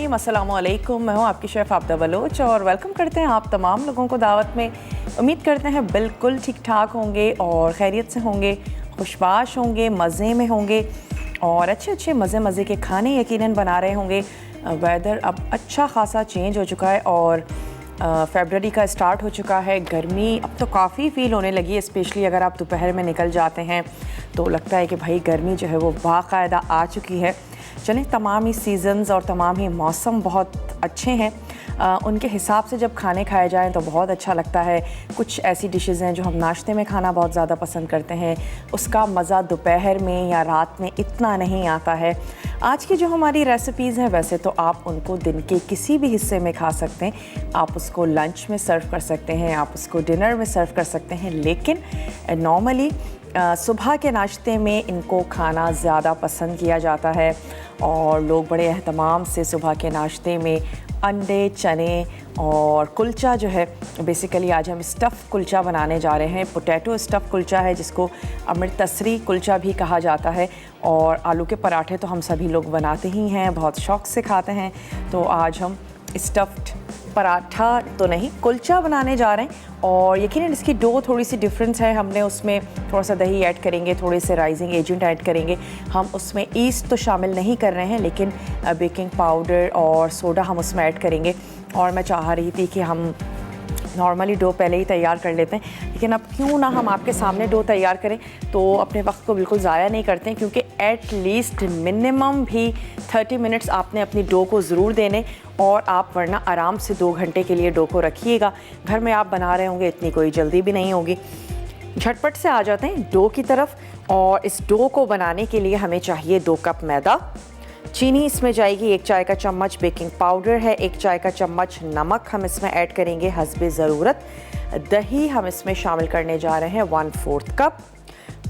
नाज़रीन अस्सलामु अलैकुम, मैं हूँ आपकी शेफ़ आबिदा बलोच और वेलकम करते हैं आप तमाम लोगों को दावत में। उम्मीद करते हैं बिल्कुल ठीक ठाक होंगे और खैरियत से होंगे, खुशबाश होंगे, मज़े में होंगे और अच्छे अच्छे मज़े के खाने यकीनन बना रहे होंगे। वेदर अब अच्छा खासा चेंज हो चुका है और फ़रवरी का स्टार्ट हो चुका है। गर्मी अब तो काफ़ी फ़ील होने लगी है, स्पेशली अगर आप दोपहर में निकल जाते हैं तो लगता है कि भाई गर्मी जो है वो बाकायदा आ चुकी है। चलें, तमाम ही सीज़न्स और तमाम ही मौसम बहुत अच्छे हैं, उनके हिसाब से जब खाने खाए जाएं तो बहुत अच्छा लगता है। कुछ ऐसी डिशेज़ हैं जो हम नाश्ते में खाना बहुत ज़्यादा पसंद करते हैं, उसका मज़ा दोपहर में या रात में इतना नहीं आता है। आज की जो हमारी रेसिपीज़ हैं वैसे तो आप उनको दिन के किसी भी हिस्से में खा सकते हैं, आप उसको लंच में सर्व कर सकते हैं, आप उसको डिनर में सर्व कर सकते हैं, लेकिन नॉर्मली सुबह के नाश्ते में इनको खाना ज़्यादा पसंद किया जाता है और लोग बड़े एहतमाम से सुबह के नाश्ते में अंडे, चने और कुलचा जो है, बेसिकली आज हम स्टफ़ कुलचा बनाने जा रहे हैं। पोटैटो स्टफ़ कुलचा है जिसको अमृतसरी कुलचा भी कहा जाता है और आलू के पराठे तो हम सभी लोग बनाते ही हैं, बहुत शौक़ से खाते हैं। तो आज हम स्टफ़्ड पराठा तो नहीं, कुलचा बनाने जा रहे हैं और यकीनन इसकी डो थोड़ी सी डिफरेंस है। हमने उसमें थोड़ा सा दही ऐड करेंगे, थोड़े से राइजिंग एजेंट ऐड करेंगे। हम उसमें ईस्ट तो शामिल नहीं कर रहे हैं, लेकिन बेकिंग पाउडर और सोडा हम उसमें ऐड करेंगे। और मैं चाह रही थी कि हम नॉर्मली डो पहले ही तैयार कर लेते हैं, लेकिन अब क्यों ना हम आपके सामने डो तैयार करें, तो अपने वक्त को बिल्कुल ज़ाया नहीं करते हैं, क्योंकि एट लीस्ट मिनिमम भी 30 मिनट्स आपने अपनी डो को ज़रूर देने और आप वरना आराम से 2 घंटे के लिए डो को रखिएगा। घर में आप बना रहे होंगे, इतनी कोई जल्दी भी नहीं होगी। झटपट से आ जाते हैं डो की तरफ। और इस डो को बनाने के लिए हमें चाहिए 2 कप मैदा, चीनी इसमें जाएगी 1 चाय का चम्मच, बेकिंग पाउडर है 1 चाय का चम्मच, नमक हम इसमें ऐड करेंगे हस्बे ज़रूरत, दही हम इसमें शामिल करने जा रहे हैं 1/4 कप,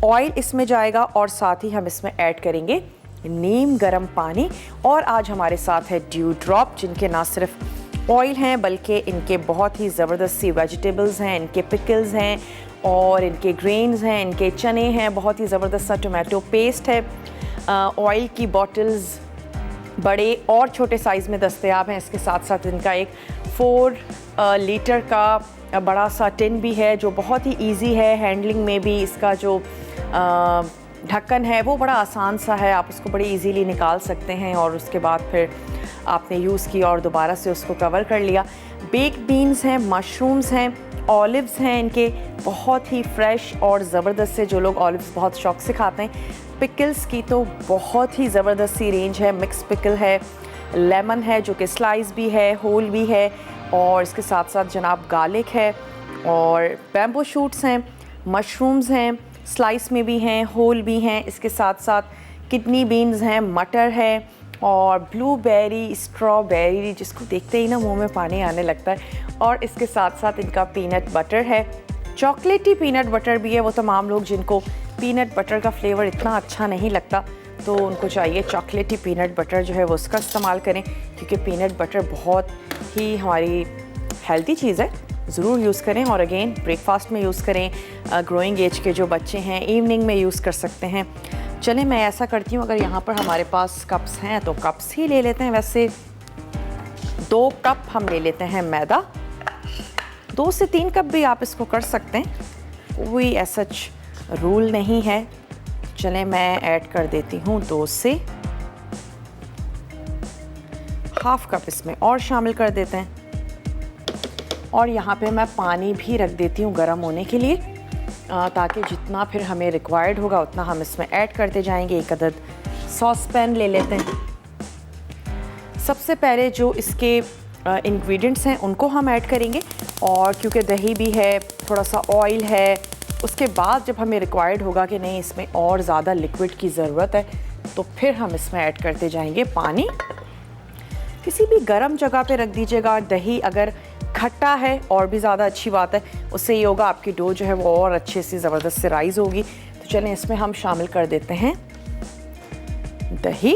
ऑयल इसमें जाएगा और साथ ही हम इसमें ऐड करेंगे नीम गर्म पानी। और आज हमारे साथ है ड्यू ड्रॉप, जिनके ना सिर्फ ऑयल हैं बल्कि इनके बहुत ही ज़बरदस्त सी वेजिटेबल्स हैं, इनके पिकल्स हैं और इनके ग्रेन्स हैं, इनके चने हैं, बहुत ही ज़बरदस्त सा टोमेटो पेस्ट है। ऑयल की बॉटल्स बड़े और छोटे साइज़ में दस्तयाब हैं। इसके साथ साथ इनका एक 4 लीटर का बड़ा सा टिन भी है जो बहुत ही इजी है हैंडलिंग में भी। इसका जो ढक्कन है वो बड़ा आसान सा है, आप उसको बड़ी इजीली निकाल सकते हैं और उसके बाद फिर आपने यूज़ किया और दोबारा से उसको कवर कर लिया। बेक्ड बीन्स हैं, मशरूम्स हैं, ऑलिव्स हैं, इनके बहुत ही फ्रेश और ज़बरदस्त से, जो लोग ऑलिव्स बहुत शौक़ से खाते हैं। पिकल्स की तो बहुत ही ज़बरदस्त सी रेंज है, मिक्स पिकल है, लेमन है जो कि स्लाइस भी है, होल भी है, और इसके साथ साथ जनाब गार्लिक है और बैम्बू शूट्स हैं, मशरूम्स हैं, स्लाइस में भी हैं, होल भी हैं। इसके साथ साथ किडनी बीन्स हैं, मटर है और ब्लूबेरी, स्ट्रॉबेरी, जिसको देखते ही ना मुंह में पानी आने लगता है। और इसके साथ साथ इनका पीनट बटर है, चॉकलेटी पीनट बटर भी है। वो तमाम लोग जिनको पीनट बटर का फ्लेवर इतना अच्छा नहीं लगता तो उनको चाहिए चॉकलेटी पीनट बटर जो है वो उसका इस्तेमाल करें, क्योंकि पीनट बटर बहुत ही हमारी हेल्दी चीज़ है, ज़रूर यूज़ करें। और अगेन ब्रेकफास्ट में यूज़ करें, ग्रोइंग एज के जो बच्चे हैं इवनिंग में यूज़ कर सकते हैं। चलें, मैं ऐसा करती हूँ, अगर यहाँ पर हमारे पास कप्स हैं तो कप्स ही ले लेते हैं। वैसे 2 कप हम ले लेते हैं मैदा, 2 से 3 कप भी आप इसको कर सकते हैं, कोई ऐसा रूल नहीं है। चलें, मैं ऐड कर देती हूँ 2 से ½ कप इसमें और शामिल कर देते हैं। और यहाँ पे मैं पानी भी रख देती हूँ गर्म होने के लिए, ताकि जितना फिर हमें रिक्वायर्ड होगा उतना हम इसमें ऐड करते जाएंगे। एक अदद सॉस पैन ले लेते हैं। सबसे पहले जो इसके इंग्रेडिएंट्स हैं उनको हम ऐड करेंगे, और क्योंकि दही भी है, थोड़ा सा ऑयल है, उसके बाद जब हमें रिक्वायर्ड होगा कि नहीं इसमें और ज़्यादा लिक्विड की ज़रूरत है तो फिर हम इसमें ऐड करते जाएंगे पानी। किसी भी गर्म जगह पे रख दीजिएगा। दही अगर खट्टा है और भी ज़्यादा अच्छी बात है, उससे ये होगा आपकी डो जो है वो और अच्छे से ज़बरदस्त से राइज़ होगी। तो चलें, इसमें हम शामिल कर देते हैं दही।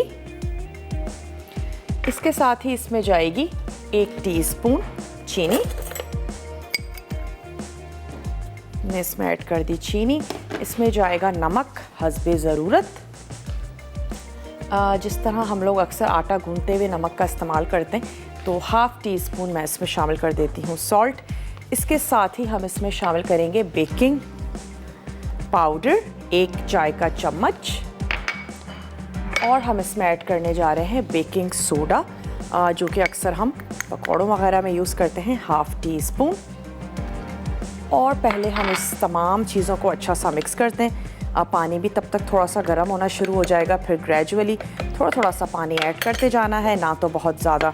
इसके साथ ही इसमें जाएगी 1 टीस्पून चीनी, मैंने इसमें ऐड कर दी चीनी। इसमें जाएगा नमक हस्बे ज़रूरत, जिस तरह हम लोग अक्सर आटा गूंथते हुए नमक का इस्तेमाल करते हैं, तो हाफ़ टी स्पून मैं इसमें शामिल कर देती हूँ सॉल्ट। इसके साथ ही हम इसमें शामिल करेंगे बेकिंग पाउडर 1 चाय का चम्मच, और हम इसमें ऐड करने जा रहे हैं बेकिंग सोडा, जो कि अक्सर हम पकौड़ों वगैरह में यूज़ करते हैं, हाफ़ टी स्पून। और पहले हम इस तमाम चीज़ों को अच्छा सा मिक्स करते हैं। पानी भी तब तक थोड़ा सा गर्म होना शुरू हो जाएगा, फिर ग्रेजुअली थोड़ा थोड़ा सा पानी ऐड करते जाना है। ना तो बहुत ज़्यादा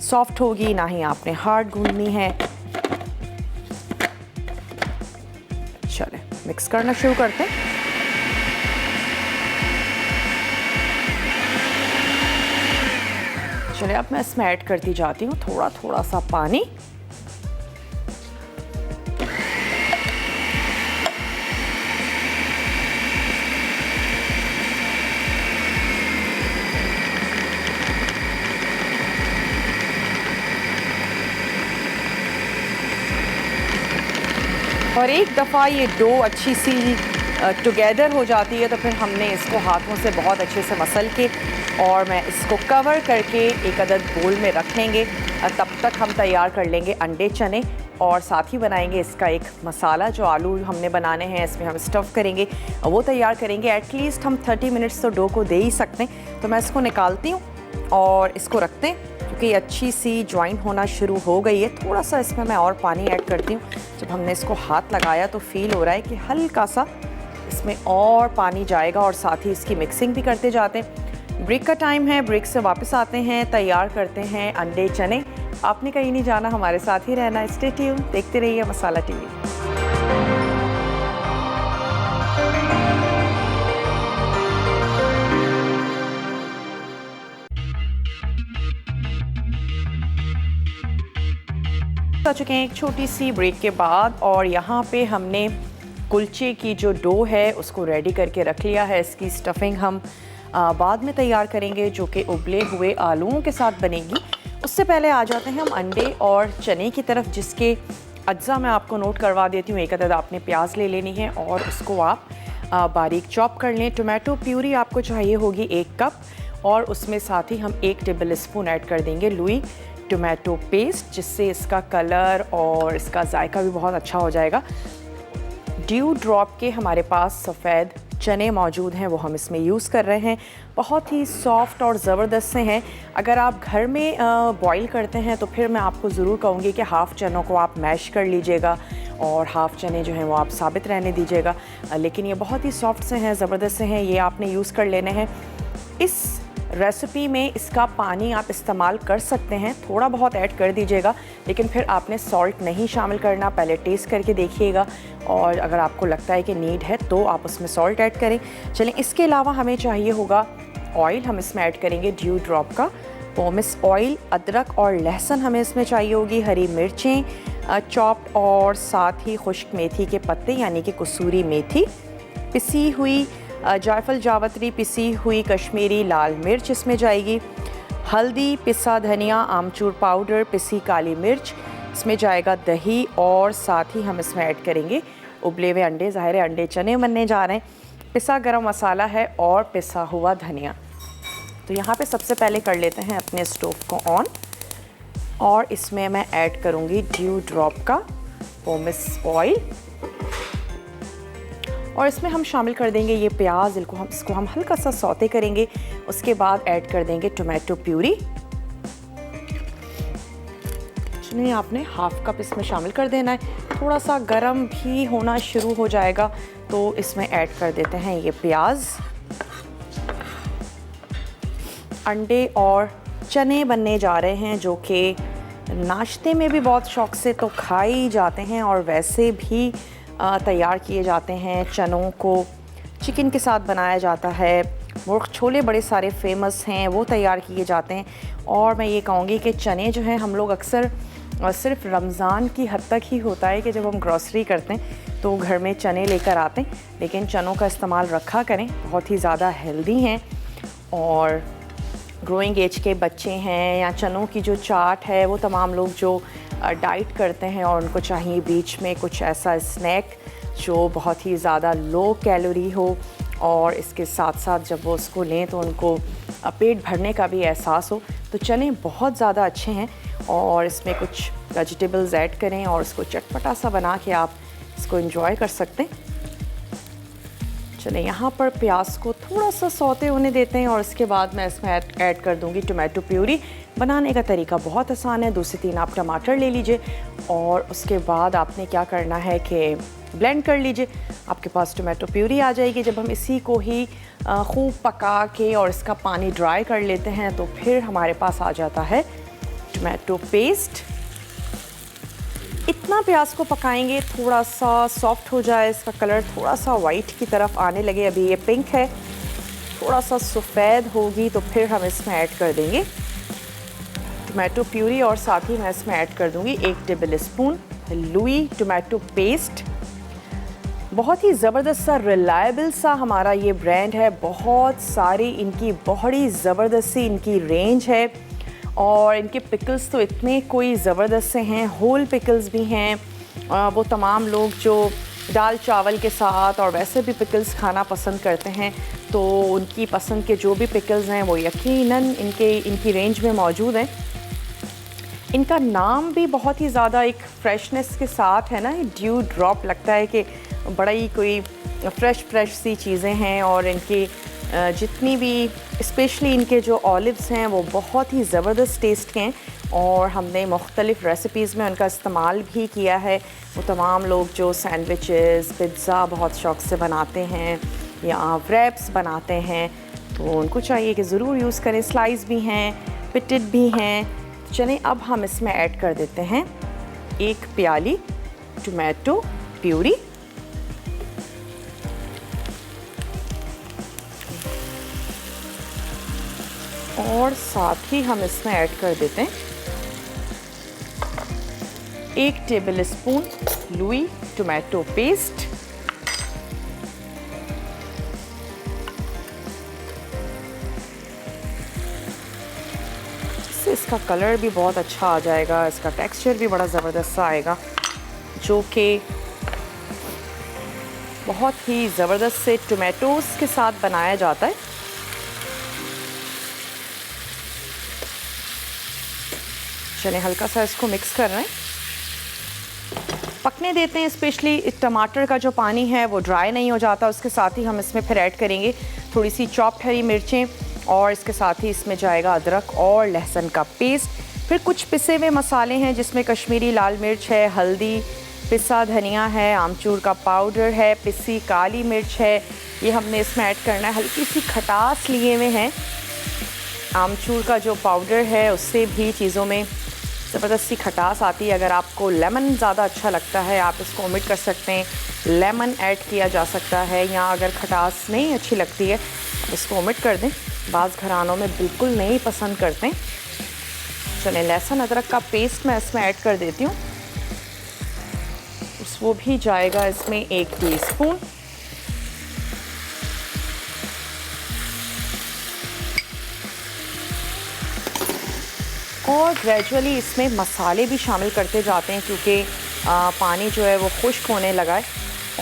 सॉफ्ट होगी, ना ही आपने हार्ड गूंदनी है। चलें, मिक्स करना शुरू करते हैं। चलिए, अब मैं इसमें ऐड करती जाती हूँ थोड़ा थोड़ा सा पानी। और एक दफ़ा ये डो अच्छी सी टुगेदर हो जाती है तो फिर हमने इसको हाथों से बहुत अच्छे से मसल के और मैं इसको कवर करके एक अदद बोल में रख लेंगे। तब तक हम तैयार कर लेंगे अंडे चने, और साथ ही बनाएंगे इसका एक मसाला। जो आलू हमने बनाने हैं इसमें हम स्टफ़ करेंगे, वो तैयार करेंगे। एटलीस्ट हम 30 मिनट्स तो डो को दे ही सकते हैं। तो मैं इसको निकालती हूँ और इसको रखते हैं, क्योंकि अच्छी सी ज्वाइन होना शुरू हो गई है। थोड़ा सा इसमें मैं और पानी ऐड करती हूँ। जब हमने इसको हाथ लगाया तो फील हो रहा है कि हल्का सा इसमें और पानी जाएगा, और साथ ही इसकी मिक्सिंग भी करते जाते हैं। ब्रेक का टाइम है, ब्रेक से वापस आते हैं, तैयार करते हैं अंडे चने। आपने कहीं नहीं जाना, हमारे साथ ही रहना। स्टे ट्यून, देखते रहिए मसाला टीवी। आ चुके हैं एक छोटी सी ब्रेक के बाद, और यहाँ पे हमने कुलचे की जो डो है उसको रेडी करके रख लिया है। इसकी स्टफिंग हम बाद में तैयार करेंगे, जो कि उबले हुए आलूओं के साथ बनेगी। उससे पहले आ जाते हैं हम अंडे और चने की तरफ, जिसके अज्जा मैं आपको नोट करवा देती हूँ। एक अदद आपने प्याज ले लेनी है और उसको आप बारीक चॉप कर लें। टोमेटो प्यूरी आपको चाहिए होगी 1 कप, और उसमें साथ ही हम 1 टेबल स्पून ऐड कर देंगे लुई टोमेटो पेस्ट, जिससे इसका कलर और इसका जायका भी बहुत अच्छा हो जाएगा। ड्यू ड्रॉप के हमारे पास सफ़ेद चने मौजूद हैं, वो हम इसमें यूज़ कर रहे हैं। बहुत ही सॉफ्ट और ज़बरदस्त से हैं। अगर आप घर में बॉईल करते हैं तो फिर मैं आपको ज़रूर कहूँगी कि हाफ़ चनों को आप मैश कर लीजिएगा और हाफ़ चने जो हैं वो आप साबित रहने दीजिएगा। लेकिन ये बहुत ही सॉफ्ट से हैं, ज़बरदस्त से हैं, ये आपने यूज़ कर लेने हैं। इस रेसिपी में इसका पानी आप इस्तेमाल कर सकते हैं, थोड़ा बहुत ऐड कर दीजिएगा, लेकिन फिर आपने सॉल्ट नहीं शामिल करना। पहले टेस्ट करके देखिएगा, और अगर आपको लगता है कि नीड है तो आप उसमें सॉल्ट ऐड करें। चलें, इसके अलावा हमें चाहिए होगा ऑयल। हम इसमें ऐड करेंगे ड्यू ड्रॉप का पोमिस ऑयल। अदरक और लहसुन हमें इसमें चाहिए होगी, हरी मिर्चें चॉप्ड, और साथ ही खुश्क मेथी के पत्ते यानी कि कसूरी मेथी, पिसी हुई जायफल जावत्री, पिसी हुई कश्मीरी लाल मिर्च इसमें जाएगी, हल्दी, पिसा धनिया, आमचूर पाउडर, पिसी काली मिर्च इसमें जाएगा, दही, और साथ ही हम इसमें ऐड करेंगे उबले हुए अंडे। ज़ाहिर है अंडे चने बनने जा रहे हैं। पिसा गरम मसाला है और पिसा हुआ धनिया। तो यहाँ पे सबसे पहले कर लेते हैं अपने स्टोव को ऑन, और इसमें मैं ऐड करूँगी ड्यू ड्रॉप का पोमिस ऑयल, और इसमें हम शामिल कर देंगे ये प्याज। इसको हम हल्का सा सौते करेंगे। उसके बाद ऐड कर देंगे टोमेटो प्यूरी। चलिए, आपने हाफ़ कप इसमें शामिल कर देना है। थोड़ा सा गरम भी होना शुरू हो जाएगा तो इसमें ऐड कर देते हैं ये प्याज। अंडे और चने बनने जा रहे हैं, जो कि नाश्ते में भी बहुत शौक़ से तो खाए जाते हैं, और वैसे भी तैयार किए जाते हैं। चनों को चिकन के साथ बनाया जाता है। मुर्ग छोले बड़े सारे फेमस हैं, वो तैयार किए जाते हैं। और मैं ये कहूँगी कि चने जो हैं हम लोग अक्सर सिर्फ रमज़ान की हद तक ही होता है कि जब हम ग्रॉसरी करते हैं तो घर में चने लेकर आते हैं, लेकिन चनों का इस्तेमाल रखा करें, बहुत ही ज़्यादा हेल्दी हैं। और ग्रोइंग एज के बच्चे हैं या चनों की जो चाट है, वो तमाम लोग जो डाइट करते हैं और उनको चाहिए बीच में कुछ ऐसा स्नैक जो बहुत ही ज़्यादा लो कैलोरी हो और इसके साथ साथ जब वो उसको लें तो उनको पेट भरने का भी एहसास हो। तो चने बहुत ज़्यादा अच्छे हैं और इसमें कुछ वेजिटेबल्स ऐड करें और इसको चटपटा सा बना के आप इसको एंजॉय कर सकते हैं। चलें, यहाँ पर प्याज को थोड़ा सा सौते होने देते हैं और इसके बाद मैं इसमें ऐड कर दूँगी टोमेटो प्यूरी। बनाने का तरीका बहुत आसान है। 2 से 3 आप टमाटर ले लीजिए और उसके बाद आपने क्या करना है कि ब्लेंड कर लीजिए, आपके पास टोमेटो प्यूरी आ जाएगी। जब हम इसी को ही खूब पका के और इसका पानी ड्राई कर लेते हैं तो फिर हमारे पास आ जाता है टोमेटो पेस्ट। इतना प्याज को पकाएंगे थोड़ा सा सॉफ्ट हो जाए, इसका कलर थोड़ा सा वाइट की तरफ आने लगे। अभी ये पिंक है, थोड़ा सा सफ़ेद होगी तो फिर हम इसमें ऐड कर देंगे टोमेटो प्यूरी और साथ ही मैं इसमें ऐड कर दूंगी 1 table spoon Louis tomato paste. बहुत ही ज़बरदस्त सा रिलायबल सा हमारा ये ब्रांड है। बहुत सारी इनकी बड़ी ज़बरदस्त सी इनकी रेंज है और इनके पिकल्स तो इतने कोई ज़बरदस्त से हैं। होल पिकल्स भी हैं। वो तमाम लोग जो दाल चावल के साथ और वैसे भी पिकल्स खाना पसंद करते हैं तो उनकी पसंद के जो भी पिकल्स हैं वो यकीनन इनकी रेंज में मौजूद हैं। इनका नाम भी बहुत ही ज़्यादा एक फ्रेशनेस के साथ है ना, ड्यू ड्रॉप, लगता है कि बड़ा ही कोई फ्रेश सी चीज़ें हैं। और इनकी जितनी भी स्पेशली इनके जो ऑलिव्स हैं वो बहुत ही ज़बरदस्त टेस्ट के हैं और हमने मुख्तलिफ़ रेसिपीज़ में उनका इस्तेमाल भी किया है। वो तमाम लोग जो सैंडविचेस, पिज़्ज़ा बहुत शौक़ से बनाते हैं या रैप्स बनाते हैं तो उनको चाहिए कि ज़रूर यूज़ करें। स्लाइस भी हैं, पिटेड भी हैं। चलें, अब हम इसमें ऐड कर देते हैं 1 प्याली टोमेटो प्यूरी। और साथ ही हम इसमें ऐड कर देते हैं 1 table spoon Louis tomato paste. इससे इसका कलर भी बहुत अच्छा आ जाएगा, इसका टेक्सचर भी बड़ा ज़बरदस्त सा आएगा जो कि बहुत ही ज़बरदस्त से टोमेटोज़ के साथ बनाया जाता है। चलें, हल्का सा इसको मिक्स कर रहे हैं, पकने देते हैं। स्पेशली टमाटर का जो पानी है वो ड्राई नहीं हो जाता। उसके साथ ही हम इसमें फिर ऐड करेंगे थोड़ी सी चॉप्ड हरी मिर्चें और इसके साथ ही इसमें जाएगा अदरक और लहसुन का पेस्ट। फिर कुछ पिसे हुए मसाले हैं जिसमें कश्मीरी लाल मिर्च है, हल्दी, पिसा धनिया है, आमचूर का पाउडर है, पिसी काली मिर्च है। ये हमने इसमें ऐड करना है। हल्की सी खटास लिए हुए हैं। आमचूर का जो पाउडर है उससे भी चीज़ों में ज़बरदस्त सी खटास आती है। अगर आपको लेमन ज़्यादा अच्छा लगता है आप इसको ओमिट कर सकते हैं, लेमन ऐड किया जा सकता है। या अगर खटास नहीं अच्छी लगती है इसको ओमिट कर दें, बाज़ घरानों में बिल्कुल नहीं पसंद करते। चलें, लहसुन अदरक का पेस्ट मैं इसमें ऐड कर देती हूँ। वो भी जाएगा इसमें 1 टीस्पून। और ग्रेजुअली इसमें मसाले भी शामिल करते जाते हैं क्योंकि पानी जो है वो खुश्क होने लगा है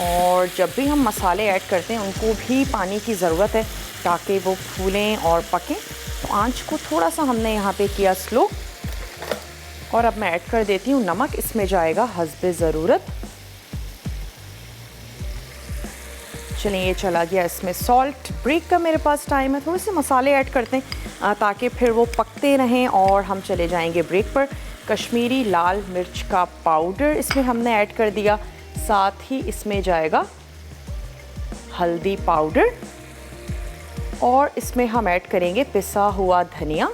और जब भी हम मसाले ऐड करते हैं उनको भी पानी की ज़रूरत है ताकि वो फूलें और पकें। तो आंच को थोड़ा सा हमने यहाँ पे किया स्लो। और अब मैं ऐड कर देती हूँ नमक। इसमें जाएगा हस्बे ज़रूरत। चलिए, ये चला गया इसमें सॉल्ट। ब्रेक का मेरे पास टाइम है, थोड़े से मसाले ऐड करते हैं ताकि फिर वो पकते रहें और हम चले जाएंगे ब्रेक पर। कश्मीरी लाल मिर्च का पाउडर इसमें हमने ऐड कर दिया, साथ ही इसमें जाएगा हल्दी पाउडर और इसमें हम ऐड करेंगे पिसा हुआ धनिया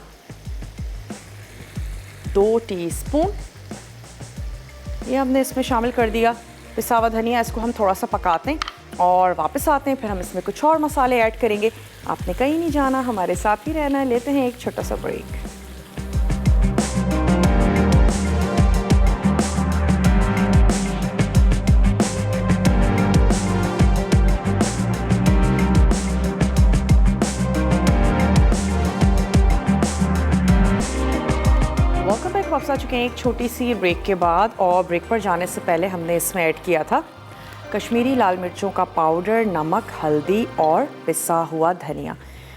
2 टीस्पून। ये हमने इसमें शामिल कर दिया पिसा हुआ धनिया। इसको हम थोड़ा सा पकाते हैं और वापस आते हैं, फिर हम इसमें कुछ और मसाले ऐड करेंगे। आपने कहीं नहीं जाना, हमारे साथ ही रहना है। लेते हैं एक छोटा सा ब्रेक। Welcome back. वापस आ चुके हैं एक छोटी सी ब्रेक के बाद। और ब्रेक पर जाने से पहले हमने इसमें ऐड किया था कश्मीरी लाल मिर्चों का पाउडर, नमक, हल्दी और पिसा हुआ धनिया।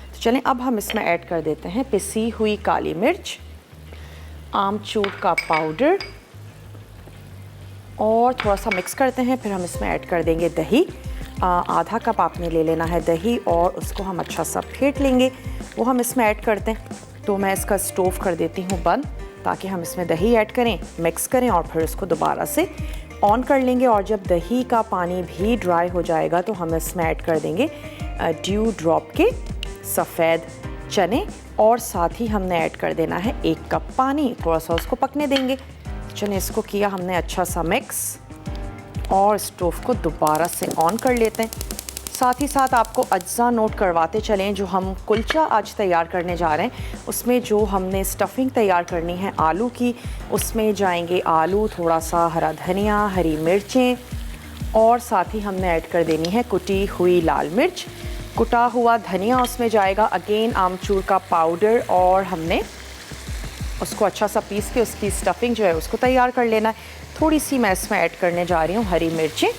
तो चलें अब हम इसमें ऐड कर देते हैं पिसी हुई काली मिर्च, आमचूर का पाउडर और थोड़ा सा मिक्स करते हैं। फिर हम इसमें ऐड कर देंगे दही। आधा कप आपने ले लेना है दही और उसको हम अच्छा सा फेंट लेंगे, वो हम इसमें ऐड करते हैं। तो मैं इसका स्टोव कर देती हूँ बंद ताकि हम इसमें दही ऐड करें, मिक्स करें और फिर इसको दोबारा से ऑन कर लेंगे। और जब दही का पानी भी ड्राई हो जाएगा तो हम इसमें ऐड कर देंगे ड्यू ड्रॉप के सफ़ेद चने और साथ ही हमने ऐड कर देना है 1 कप पानी। थोड़ा सा उसको पकने देंगे। चने इसको किया हमने अच्छा सा मिक्स और स्टोव को दोबारा से ऑन कर लेते हैं। साथ ही साथ आपको अज्जा नोट करवाते चलें, जो हम कुलचा आज तैयार करने जा रहे हैं उसमें जो हमने स्टफिंग तैयार करनी है आलू की, उसमें जाएंगे आलू, थोड़ा सा हरा धनिया, हरी मिर्चें और साथ ही हमने ऐड कर देनी है कुटी हुई लाल मिर्च, कुटा हुआ धनिया उसमें जाएगा, अगेन आमचूर का पाउडर और हमने उसको अच्छा सा पीस के उसकी स्टफिंग जो है उसको तैयार कर लेना है। थोड़ी सी मैं इसमें ऐड करने जा रही हूँ हरी मिर्चें,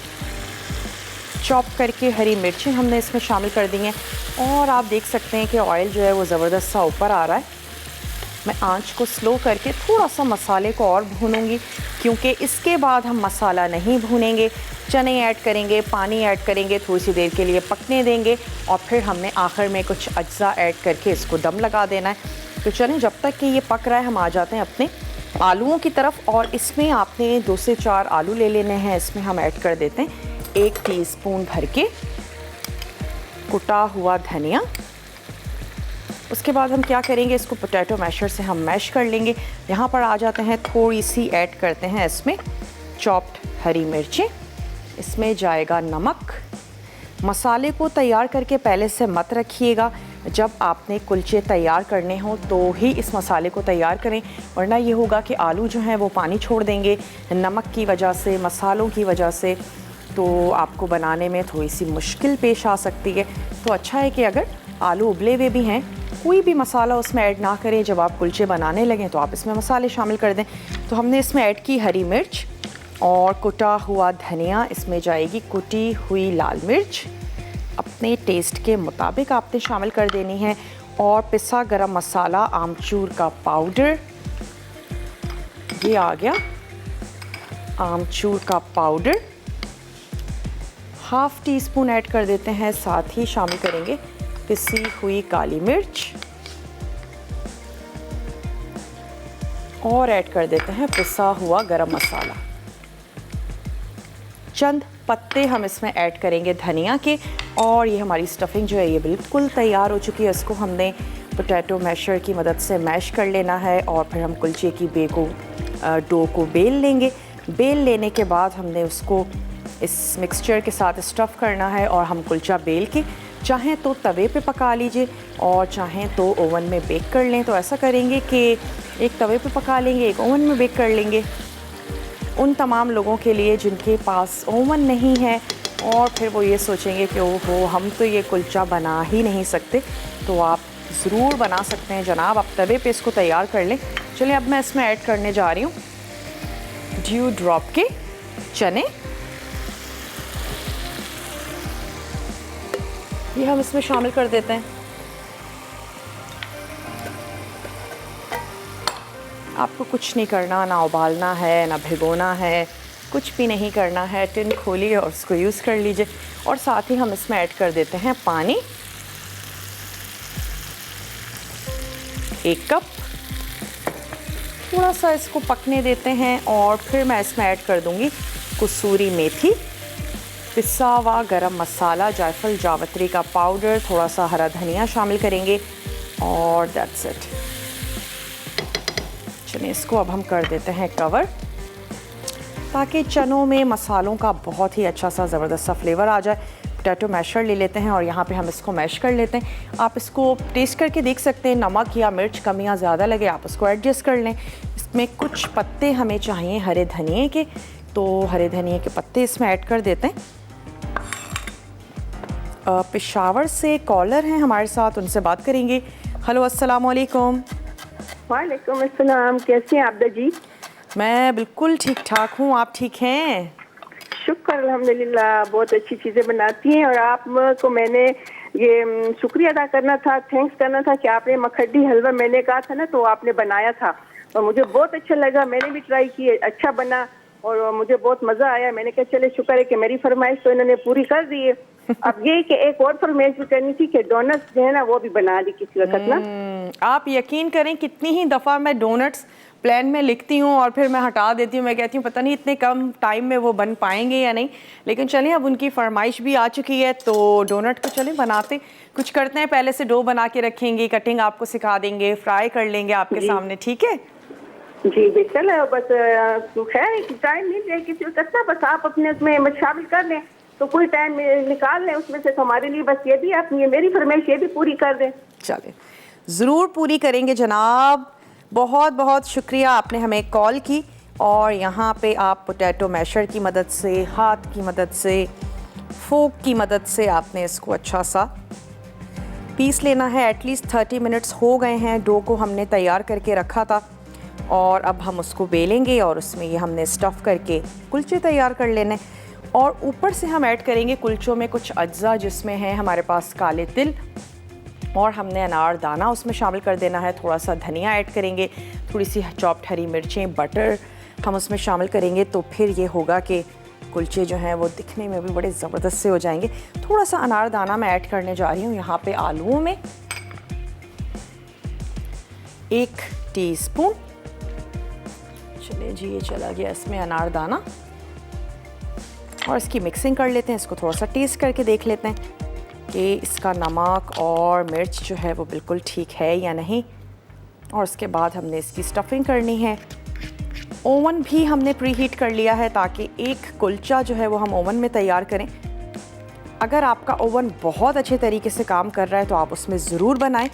चॉप करके हरी मिर्चें हमने इसमें शामिल कर दी हैं। और आप देख सकते हैं कि ऑयल जो है वो ज़बरदस्त सा ऊपर आ रहा है। मैं आंच को स्लो करके थोड़ा सा मसाले को और भूनूंगी, क्योंकि इसके बाद हम मसाला नहीं भूनेंगे, चने ऐड करेंगे, पानी ऐड करेंगे, थोड़ी सी देर के लिए पकने देंगे और फिर हमने आखिर में कुछ अज्जा ऐड करके इसको दम लगा देना है। तो चलें जब तक कि ये पक रहा है हम आ जाते हैं अपने आलूओं की तरफ। और इसमें आपने 2 से 4 आलू ले लेने हैं। इसमें हम ऐड कर देते हैं 1 टीस्पून भर के कुटा हुआ धनिया। उसके बाद हम क्या करेंगे, इसको पोटैटो मैशर से हम मैश कर लेंगे। यहाँ पर आ जाते हैं, थोड़ी सी ऐड करते हैं इसमें चॉप्ड हरी मिर्चें, इसमें जाएगा नमक। मसाले को तैयार करके पहले से मत रखिएगा, जब आपने कुलचे तैयार करने हो तो ही इस मसाले को तैयार करें, वरना ये होगा कि आलू जो हैं वो पानी छोड़ देंगे नमक की वजह से, मसालों की वजह से, तो आपको बनाने में थोड़ी सी मुश्किल पेश आ सकती है। तो अच्छा है कि अगर आलू उबले हुए भी हैं, कोई भी मसाला उसमें ऐड ना करें। जब आप कुलचे बनाने लगें तो आप इसमें मसाले शामिल कर दें। तो हमने इसमें ऐड की हरी मिर्च और कुटा हुआ धनिया, इसमें जाएगी कुटी हुई लाल मिर्च, अपने टेस्ट के मुताबिक आपने शामिल कर देनी है, और पिसा गरम मसाला, आमचूर का पाउडर, ये आ गया आमचूर का पाउडर, ½ टीस्पून ऐड कर देते हैं। साथ ही शामिल करेंगे पिसी हुई काली मिर्च और ऐड कर देते हैं पिसा हुआ गरम मसाला। चंद पत्ते हम इसमें ऐड करेंगे धनिया के। और ये हमारी स्टफिंग जो है ये बिल्कुल तैयार हो चुकी है। इसको हमने पोटैटो मैशर की मदद से मैश कर लेना है और फिर हम कुलचे की डो को बेल लेंगे। बेल लेने के बाद हमने उसको इस मिक्सचर के साथ स्टफ़ करना है और हम कुलचा बेल के चाहें तो तवे पे पका लीजिए और चाहें तो ओवन में बेक कर लें। तो ऐसा करेंगे कि एक तवे पे पका लेंगे, एक ओवन में बेक कर लेंगे। उन तमाम लोगों के लिए जिनके पास ओवन नहीं है और फिर वो ये सोचेंगे कि ओहो हम तो ये कुलचा बना ही नहीं सकते, तो आप ज़रूर बना सकते हैं जनाब। आप तवे पे इसको तैयार कर लें। चलिए अब मैं इसमें ऐड करने जा रही हूँ ड्यू ड्रॉप के चने। ये हम इसमें शामिल कर देते हैं। आपको कुछ नहीं करना, ना उबालना है, ना भिगोना है, कुछ भी नहीं करना है। टिन खोलिए और उसको यूज़ कर लीजिए। और साथ ही हम इसमें ऐड कर देते हैं पानी, 1 कप। थोड़ा सा इसको पकने देते हैं और फिर मैं इसमें ऐड कर दूंगी कसूरी मेथी, पिसा हुआ गरम मसाला, जायफल जावित्री का पाउडर, थोड़ा सा हरा धनिया शामिल करेंगे और दैट्स इट। चलिए इसको अब हम कर देते हैं कवर, ताकि चनों में मसालों का बहुत ही अच्छा सा ज़बरदस्त सा फ्लेवर आ जाए। पोटैटो मैशर ले लेते हैं और यहाँ पे हम इसको मैश कर लेते हैं। आप इसको टेस्ट करके देख सकते हैं, नमक या मिर्च कम या ज़्यादा लगे आप उसको एडजस्ट कर लें। इसमें कुछ पत्ते हमें चाहिए हरे धनिए के, तो हरे धनिए के पत्ते इसमें ऐड कर देते हैं। पेशावर से कॉलर हैं हमारे साथ, उनसे बात करेंगे। हेलो, अस्सलाम वालेकुम। वालेकुम अस्सलाम। कैसे हैं आबदा जी? मैं बिल्कुल ठीक ठाक हूँ, आप ठीक हैं? शुक्र अल्हम्दुलिल्लाह, बहुत अच्छी चीज़ें बनाती हैं। और आपको मैंने ये शुक्रिया अदा करना था, थैंक्स करना था कि आपने मखड्डी हलवा मैंने कहा था ना, तो आपने बनाया था और मुझे बहुत अच्छा लगा। मैंने भी ट्राई किए, अच्छा बना और मुझे बहुत मज़ा आया। मैंने कहा चले शुक्र है कि मेरी फरमाइश तो इन्होंने पूरी कर दी है। अब ये कि एक और फरमाइश भी करनी थी कि डोनट्स जो है ना वो भी बना दी किसी वक्त ना। आप यकीन करें कितनी ही दफ़ा मैं डोनट्स प्लान में लिखती हूँ और फिर मैं हटा देती हूँ। मैं कहती हूँ पता नहीं इतने कम टाइम में वो बन पाएंगे या नहीं, लेकिन चलिए अब उनकी फरमाइश भी आ चुकी है तो डोनट को चलें बनाते कुछ करते हैं। पहले से डो बना के रखेंगे, कटिंग आपको सिखा देंगे, फ्राई कर लेंगे आपके सामने, ठीक है जी बिल्कुल। बस खैर टाइम नहीं है किसी वक्त ना, बस आप अपने उसमें शामिल कर लें तो कोई टाइम निकाल लें उसमें से। हमारे लिए बस ये भी आप ये मेरी फरमाइश ये भी पूरी कर दें। चलें, ज़रूर पूरी करेंगे जनाब। बहुत बहुत शुक्रिया, आपने हमें कॉल की और यहाँ पे आप पोटैटो मैशर की मदद से, हाथ की मदद से, फोक की मदद से आपने इसको अच्छा सा पीस लेना है। एटलीस्ट 30 मिनट्स हो गए हैं, डो को हमने तैयार करके रखा था और अब हम उसको बेलेंगे और उसमें ये हमने स्टफ़ करके कुलचे तैयार कर लेने। और ऊपर से हम ऐड करेंगे कुलचों में कुछ अज्जा जिसमें है हमारे पास काले तिल और हमने अनार दाना उसमें शामिल कर देना है। थोड़ा सा धनिया ऐड करेंगे, थोड़ी सी चॉप्ड हरी मिर्चें, बटर हम उसमें शामिल करेंगे तो फिर ये होगा कि कुलचे जो हैं वो दिखने में भी बड़े ज़बरदस्त से हो जाएंगे। थोड़ा सा अनार दाना मैं ऐड करने जा रही हूँ यहाँ पे आलूओं में, 1 टीस्पून। चलिए जी, ये चला गया इसमें अनार दाना और इसकी मिक्सिंग कर लेते हैं। इसको थोड़ा सा टेस्ट करके देख लेते हैं कि इसका नमक और मिर्च जो है वो बिल्कुल ठीक है या नहीं। और उसके बाद हमने इसकी स्टफिंग करनी है। ओवन भी हमने प्री हीट कर लिया है ताकि एक कुलचा जो है वो हम ओवन में तैयार करें। अगर आपका ओवन बहुत अच्छे तरीके से काम कर रहा है तो आप उसमें ज़रूर बनाएं,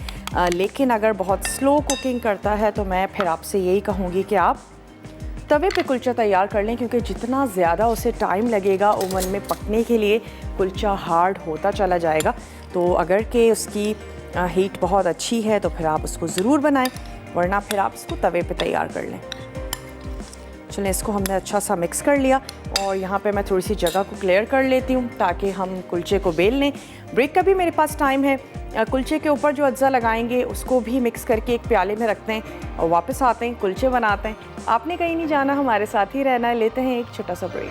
लेकिन अगर बहुत स्लो कुकिंग करता है तो मैं फिर आपसे यही कहूँगी कि आप तवे पे कुलचा तैयार कर लें, क्योंकि जितना ज़्यादा उसे टाइम लगेगा ओवन में पकने के लिए कुलचा हार्ड होता चला जाएगा। तो अगर कि उसकी हीट बहुत अच्छी है तो फिर आप उसको ज़रूर बनाएं, वरना फिर आप इसको तवे पे तैयार कर लें। चलें, इसको हमने अच्छा सा मिक्स कर लिया और यहाँ पे मैं थोड़ी सी जगह को क्लियर कर लेती हूँ ताकि हम कुलचे को बेल लें। ब्रेक का भी मेरे पास टाइम है। कुलचे के ऊपर जो अज्जा लगाएंगे उसको भी मिक्स करके एक प्याले में रखते हैं और वापस आते हैं, कुलचे बनाते हैं। आपने कहीं नहीं जाना, हमारे साथ ही रहना है। लेते हैं एक छोटा सा ब्रेक।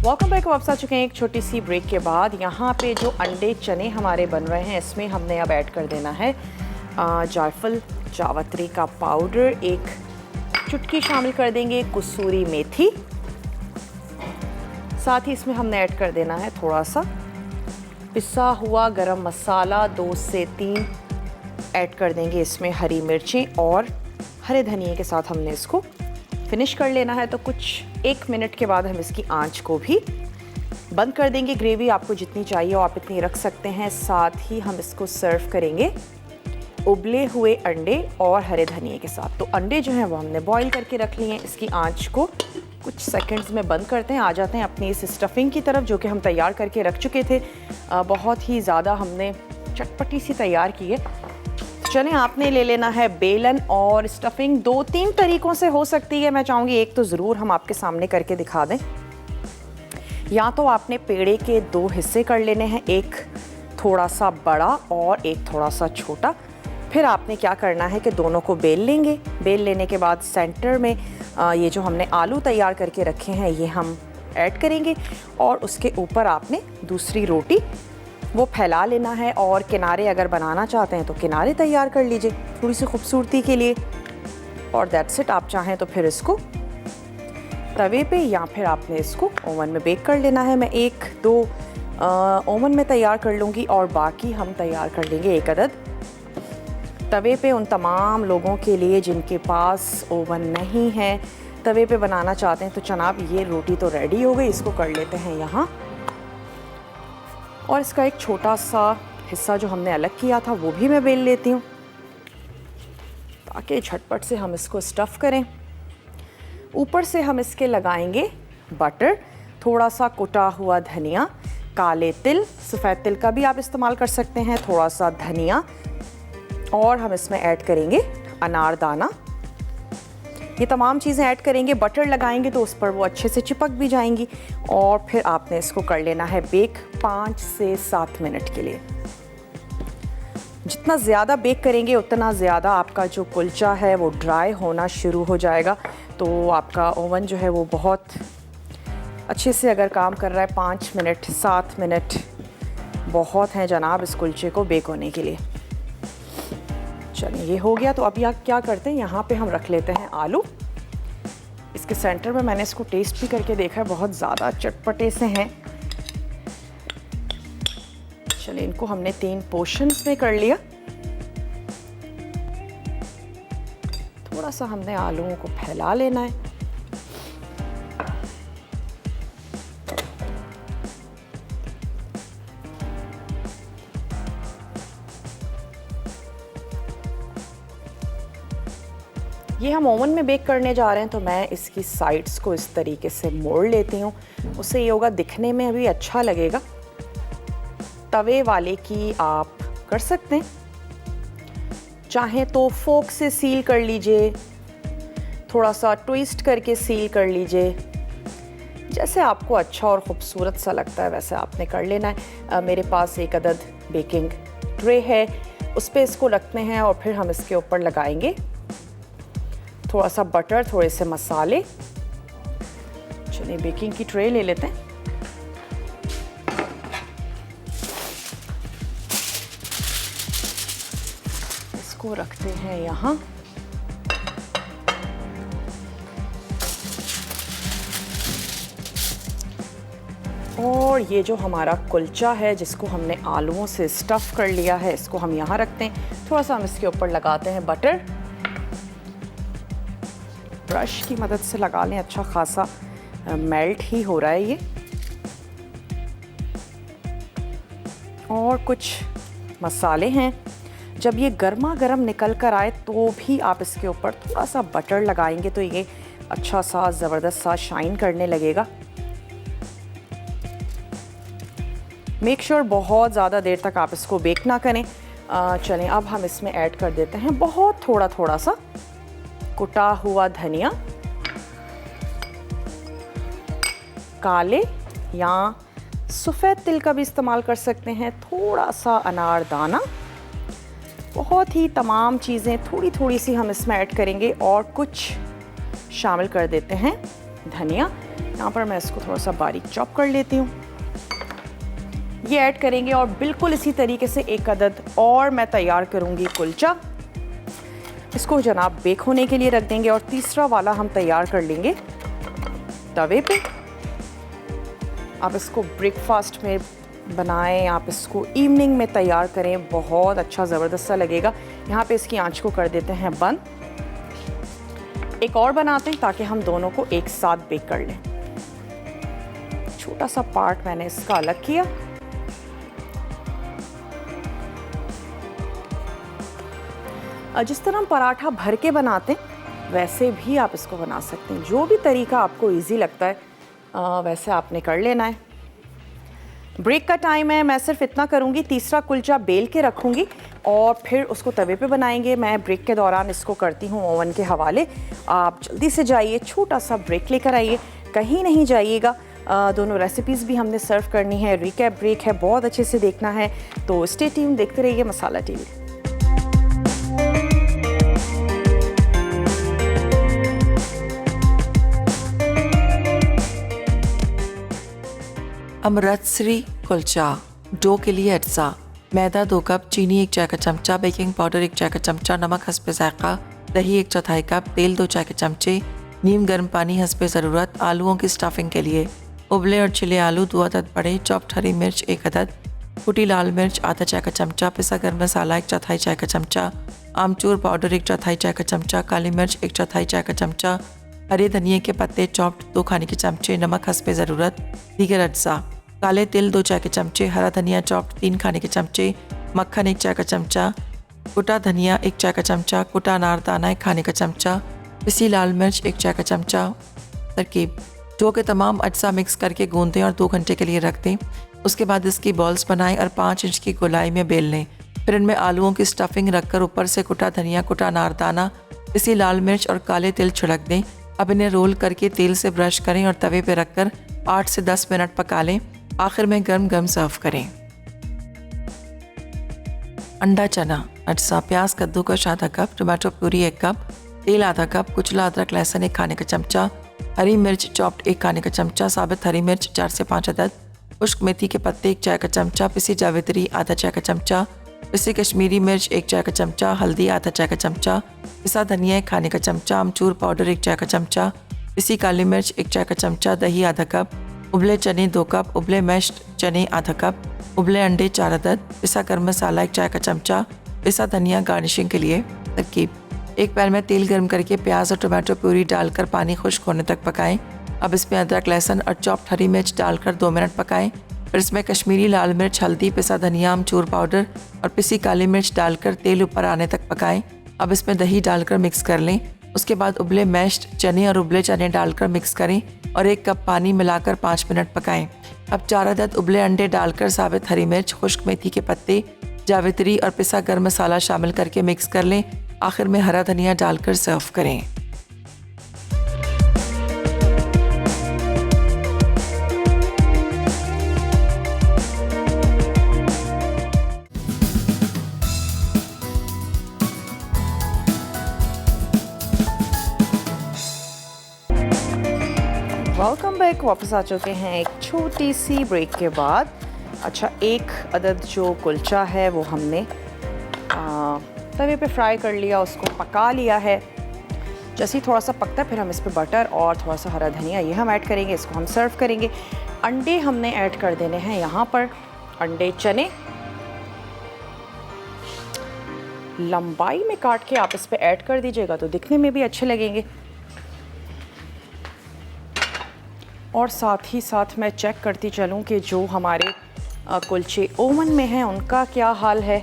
Welcome back. वापस आ चुके हैं एक छोटी सी ब्रेक के बाद। यहाँ पे जो अंडे चने हमारे बन रहे हैं इसमें हमने अब ऐड कर देना है जायफल जावित्री का पाउडर, 1 चुटकी शामिल कर देंगे कसूरी मेथी। साथ ही इसमें हमने ऐड कर देना है थोड़ा सा पिसा हुआ गरम मसाला, 2 से 3 ऐड कर देंगे इसमें हरी मिर्चें और हरे धनिए के साथ हमने इसको फिनिश कर लेना है। तो कुछ 1 मिनट के बाद हम इसकी आंच को भी बंद कर देंगे। ग्रेवी आपको जितनी चाहिए हो आप इतनी रख सकते हैं। साथ ही हम इसको सर्व करेंगे उबले हुए अंडे और हरे धनिए के साथ। तो अंडे जो हैं वो हमने बॉईल करके रख लिए हैं। इसकी आंच को कुछ सेकंड्स में बंद करते हैं। आ जाते हैं अपनी इस स्टफिंग की तरफ जो कि हम तैयार करके रख चुके थे। बहुत ही ज़्यादा हमने चटपटी सी तैयार की है। चलें, आपने ले लेना है बेलन और स्टफिंग 2-3 तरीक़ों से हो सकती है। मैं चाहूँगी एक तो ज़रूर हम आपके सामने करके दिखा दें। या तो आपने पेड़े के 2 हिस्से कर लेने हैं, एक थोड़ा सा बड़ा और एक थोड़ा सा छोटा। फिर आपने क्या करना है कि दोनों को बेल लेंगे। बेल लेने के बाद सेंटर में ये जो हमने आलू तैयार करके रखे हैं ये हम ऐड करेंगे और उसके ऊपर आपने दूसरी रोटी वो फैला लेना है। और किनारे अगर बनाना चाहते हैं तो किनारे तैयार कर लीजिए थोड़ी सी खूबसूरती के लिए। और दैट्स इट। आप चाहें तो फिर इसको तवे पे या फिर आपने इसको ओवन में बेक कर लेना है। मैं 1-2 ओवन में तैयार कर लूँगी और बाकी हम तैयार कर लेंगे 1 अदद तवे पे। उन तमाम लोगों के लिए जिनके पास ओवन नहीं है, तवे पे बनाना चाहते हैं, तो जनाब ये रोटी तो रेडी हो गई। इसको कर लेते हैं यहाँ और इसका एक छोटा सा हिस्सा जो हमने अलग किया था वो भी मैं बेल लेती हूँ ताकि झटपट से हम इसको स्टफ़ करें। ऊपर से हम इसके लगाएंगे बटर, थोड़ा सा कुटा हुआ धनिया, काले तिल, सफ़ेद तिल का भी आप इस्तेमाल कर सकते हैं, थोड़ा सा धनिया और हम इसमें ऐड करेंगे अनारदाना। ये तमाम चीज़ें ऐड करेंगे, बटर लगाएंगे तो उस पर वो अच्छे से चिपक भी जाएंगी। और फिर आपने इसको कर लेना है बेक 5 से 7 मिनट के लिए। जितना ज़्यादा बेक करेंगे उतना ज़्यादा आपका जो कुलचा है वो ड्राई होना शुरू हो जाएगा। तो आपका ओवन जो है वो बहुत अच्छे से अगर काम कर रहा है, 5 मिनट 7 मिनट बहुत हैं जनाब इस कुलचे को बेक होने के लिए। चलिए ये हो गया। तो अब यहाँ क्या करते हैं, यहाँ पे हम रख लेते हैं आलू। इसके सेंटर में मैंने इसको टेस्ट भी करके देखा है, बहुत ज़्यादा चटपटे से हैं। चलिए इनको हमने 3 पोर्शंस में कर लिया। थोड़ा सा हमने आलूओं को फैला लेना है। ये हम ओवन में बेक करने जा रहे हैं तो मैं इसकी साइड्स को इस तरीके से मोड़ लेती हूँ। उससे ये होगा दिखने में भी अच्छा लगेगा। तवे वाले की आप कर सकते हैं, चाहें तो फोक से सील कर लीजिए, थोड़ा सा ट्विस्ट करके सील कर लीजिए, जैसे आपको अच्छा और ख़ूबसूरत सा लगता है वैसे आपने कर लेना है। मेरे पास एक अदद बेकिंग ट्रे है, उस पर इसको रखते हैं और फिर हम इसके ऊपर लगाएंगे थोड़ा सा बटर, थोड़े से मसाले। चलिए बेकिंग की ट्रे ले लेते हैं। इसको रखते हैं यहाँ। और ये जो हमारा कुलचा है जिसको हमने आलूओं से स्टफ़ कर लिया है, इसको हम यहाँ रखते हैं। थोड़ा सा हम इसके ऊपर लगाते हैं बटर। ब्रश की मदद से लगा लें, अच्छा खासा मेल्ट ही हो रहा है ये। और कुछ मसाले हैं। जब ये गर्मा गर्म निकल कर आए तो भी आप इसके ऊपर थोड़ा सा बटर लगाएंगे तो ये अच्छा सा ज़बरदस्त सा शाइन करने लगेगा। मेक श्योर बहुत ज़्यादा देर तक आप इसको बेक ना करें। चलें अब हम इसमें ऐड कर देते हैं बहुत थोड़ा सा कुटा हुआ धनिया, काले या सफ़ेद तिल का भी इस्तेमाल कर सकते हैं, थोड़ा सा अनारदाना। बहुत ही तमाम चीज़ें थोड़ी थोड़ी सी हम इसमें ऐड करेंगे और कुछ शामिल कर देते हैं धनिया। यहाँ पर मैं इसको थोड़ा सा बारीक चॉप कर लेती हूँ। ये ऐड करेंगे और बिल्कुल इसी तरीके से एक अदद और मैं तैयार करूँगी कुलचा। इसको जनाब बेक होने के लिए रख देंगे और तीसरा वाला हम तैयार कर लेंगे तवे पे। आप इसको ब्रेकफास्ट में बनाएं, आप इसको इवनिंग में तैयार करें, बहुत अच्छा ज़बरदस्त सा लगेगा। यहाँ पे इसकी आंच को कर देते हैं बंद। एक और बनाते हैं ताकि हम दोनों को एक साथ बेक कर लें। छोटा सा पार्ट मैंने इसका अलग किया। जिस तरह हम पराठा भर के बनाते हैं वैसे भी आप इसको बना सकते हैं। जो भी तरीका आपको इजी लगता है वैसे आपने कर लेना है। ब्रेक का टाइम है, मैं सिर्फ इतना करूँगी, तीसरा कुलचा बेल के रखूँगी और फिर उसको तवे पे बनाएंगे। मैं ब्रेक के दौरान इसको करती हूँ ओवन के हवाले। आप जल्दी से जाइए, छोटा सा ब्रेक लेकर आइए, कहीं नहीं जाइएगा। दोनों रेसिपीज़ भी हमने सर्व करनी है, रिकैप ब्रेक है, बहुत अच्छे से देखना है। तो स्टे ट्यून्ड, देखते रहिए मसाला टीवी। अमृतसरी कुलचा। डो के लिए अज्जा: मैदा 2 कप, चीनी 1 चाय का चमचा, बेकिंग पाउडर 1 चाय का चमचा, नमक हस्बे जायका, दही 1/4 कप, तेल 2 चाय के चमचे, नीम गर्म पानी हस्बे ज़रूरत। आलूओं की स्टफिंग के लिए उबले और छिले आलू 2 अदद बड़े, चॉप्ड हरी मिर्च 1 अदद, कुटी लाल मिर्च आधा चाय का चमचा, पिसा गर्म मसाला 1/4 चाय का चमचा, आमचूर पाउडर 1/4 चाय का चमचा, काली मिर्च 1/4 चाय का चमचा, हरे धनिए के पत्ते चॉप्ड 2 खाने के चमचे, नमक हस्बे ज़रूरत। दीगर अज्जा: काले तिल 2 चाय के चमचे, हरा धनिया चॉप्ड 3 खाने के चमचे, मक्खन 1 चाय का चमचा, कुटा धनिया 1 चाय का चमचा, कुटा अनारदाना 1 खाने का चमचा, पिसी लाल मिर्च 1 चाय का चमचा। तरकीब: डो के तमाम अज्जा मिक्स करके गूंदें और 2 घंटे के लिए रख दें। उसके बाद इसकी बॉल्स बनाएं और 5 इंच की गोलाई में बेल लें। फिर इनमें आलूओं की स्टफिंग रखकर ऊपर से कुटा धनिया, कुटा अनारदाना, इसी लाल मिर्च और काले तिल छिड़क दें। अब इन्हें रोल करके तेल से ब्रश करें और तवे पर रखकर 8 से 10 मिनट पका लें। आखिर में गरम गरम सर्व करें। अंडा चना अटसा, प्याज कद्दूकस आधा कप, टमाटो प्यूरी 1 कप, तेल आधा कप, कुचला अदरक लहसुन 1 खाने का चमचा, हरी मिर्च चॉप्ड 1 खाने का चमचा, साबित हरी मिर्च 4 से 5 अदद, खुश्क मेथी के पत्ते 1 चाय का चमचा, पिसी जावित्री आधा चाय का चमचा, पिसी कश्मीरी मिर्च 1 चाय का चमचा, हल्दी आधा चाय का चमचा, पिसा धनिया 1 खाने का चमचा, अमचूर पाउडर 1 चाय का चमचा, पिसी काली मिर्च 1 चाय का चमचा, दही आधा कप, उबले चने 2 कप, उबले मैश्ड चने आधा कप, उबले अंडे 4 अदद, पिसा गरम मसाला 1 चाय का चमचा, पिसा धनिया गार्निशिंग के लिए। तरकीब: एक पैन में तेल गर्म करके प्याज और टमाटो प्यूरी डालकर पानी खुश्क होने तक पकाएं। अब इसमें अदरक लहसुन और चॉप्ड हरी मिर्च डालकर 2 मिनट पकाएं। फिर इसमें कश्मीरी लाल मिर्च, हल्दी, पिसा धनिया, अमचूर पाउडर और पिसी काली मिर्च डालकर तेल ऊपर आने तक पकाएं। अब इसमें दही डालकर मिक्स कर लें। उसके बाद उबले मैश्ड चने और उबले चने डालकर मिक्स करें और 1 कप पानी मिलाकर 5 मिनट पकाएं। अब 4 अदद उबले अंडे डालकर साबित हरी मिर्च, खुश्क मेथी के पत्ते, जावित्री और पिसा गरम मसाला शामिल करके मिक्स कर लें। आखिर में हरा धनिया डालकर सर्व करें। Welcome back. वापस आ चुके हैं एक छोटी सी ब्रेक के बाद। अच्छा, 1 अदद जो कुलचा है वो हमने तवे पे फ्राई कर लिया, उसको पका लिया है। जैसे ही थोड़ा सा पकता है फिर हम इस पे बटर और थोड़ा सा हरा धनिया ये हम ऐड करेंगे। इसको हम सर्व करेंगे। अंडे हमने ऐड कर देने हैं यहाँ पर। अंडे चने लंबाई में काट के आप इस पे ऐड कर दीजिएगा तो दिखने में भी अच्छे लगेंगे। और साथ ही साथ मैं चेक करती चलूँ कि जो हमारे कुलचे ओवन में हैं उनका क्या हाल है।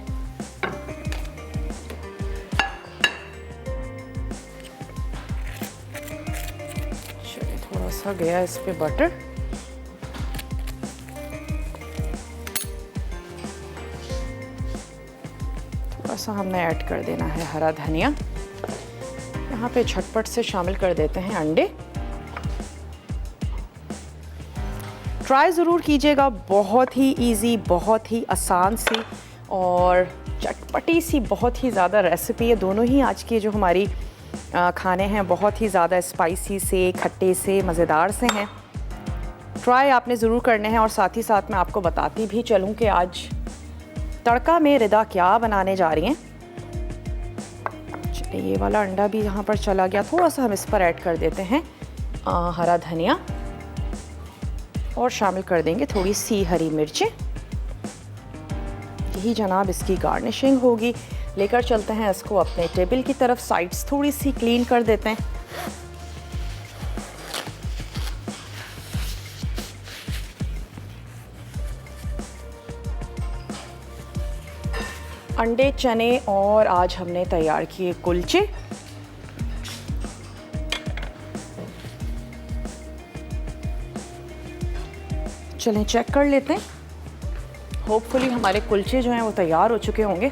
चलिए, थोड़ा सा गया इस पे बटर। थोड़ा सा हमने ऐड कर देना है हरा धनिया। यहाँ पे झटपट से शामिल कर देते हैं अंडे। ट्राई ज़रूर कीजिएगा। बहुत ही इजी, बहुत ही आसान सी और चटपटी सी बहुत ही ज़्यादा रेसिपी है। दोनों ही आज के जो हमारी खाने हैं बहुत ही ज़्यादा स्पाइसी से, खट्टे से, मज़ेदार से हैं। ट्राई आपने ज़रूर करने हैं। और साथ ही साथ मैं आपको बताती भी चलूँ कि आज तड़का में रिदा क्या बनाने जा रही हैं। चलिए, ये वाला अंडा भी यहाँ पर चला गया। थोड़ा सा हम इस पर ऐड कर देते हैं हरा धनिया और शामिल कर देंगे थोड़ी सी हरी मिर्चें। यही जनाब इसकी गार्निशिंग होगी। लेकर चलते हैं इसको अपने टेबल की तरफ। साइड्स थोड़ी सी क्लीन कर देते हैं। अंडे, चने और आज हमने तैयार किए कुलचे। चलें चेक कर लेते हैं। होपफुली हमारे कुलचे जो हैं वो तैयार हो चुके होंगे।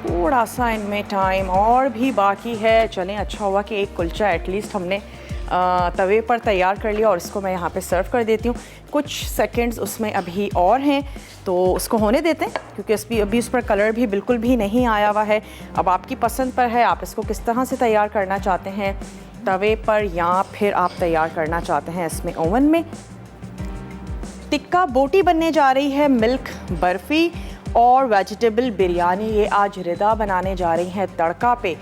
थोड़ा सा इनमें टाइम और भी बाकी है। चलें, अच्छा हुआ कि एक कुलचा एटलीस्ट हमने तवे पर तैयार कर लिया और इसको मैं यहाँ पे सर्व कर देती हूँ। कुछ सेकंड्स उसमें अभी और हैं तो उसको होने देते हैं, क्योंकि अभी उस पर कलर भी बिल्कुल भी नहीं आया हुआ है। अब आपकी पसंद पर है, आप इसको किस तरह से तैयार करना चाहते हैं, तवे पर या फिर आप तैयार करना चाहते हैं इसमें ओवन में। टिक्का बोटी बनने जा रही है, मिल्क बर्फ़ी और वेजिटेबल बिरयानी। ये आज रिदा बनाने जा रही हैं तड़का पे।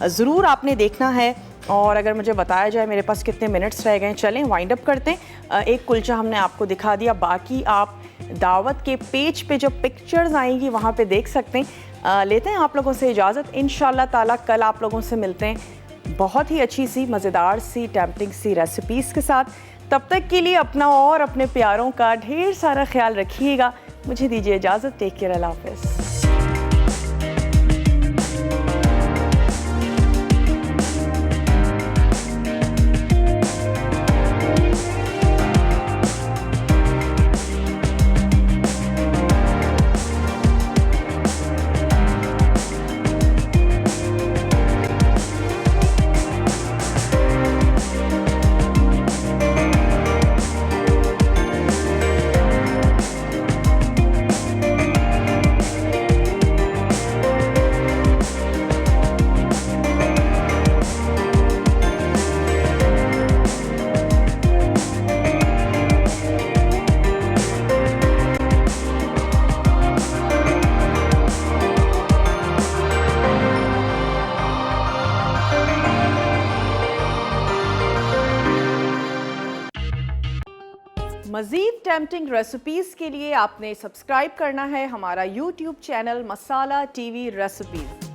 ज़रूर आपने देखना है। और अगर मुझे बताया जाए मेरे पास कितने मिनट्स रह गए, चलें वाइंड अप करते हैं। एक कुलचा हमने आपको दिखा दिया, बाकी आप दावत के पेज पे जो पिक्चर्स आएंगी वहाँ पे देख सकते हैं। लेते हैं आप लोगों से इजाज़त। इंशाल्लाह ताला कल आप लोगों से मिलते हैं बहुत ही अच्छी सी, मज़ेदार सी, टेम्पटिंग सी रेसिपीज़ के साथ। तब तक के लिए अपना और अपने प्यारों का ढेर सारा ख्याल रखिएगा। मुझे दीजिए इजाज़त। टेक केयर, अल्लाह हाफ़िज़। मज़ीद टेम्पटिंग रेसिपीज़ के लिए आपने सब्सक्राइब करना है हमारा YouTube चैनल मसाला टीवी रेसिपीज़।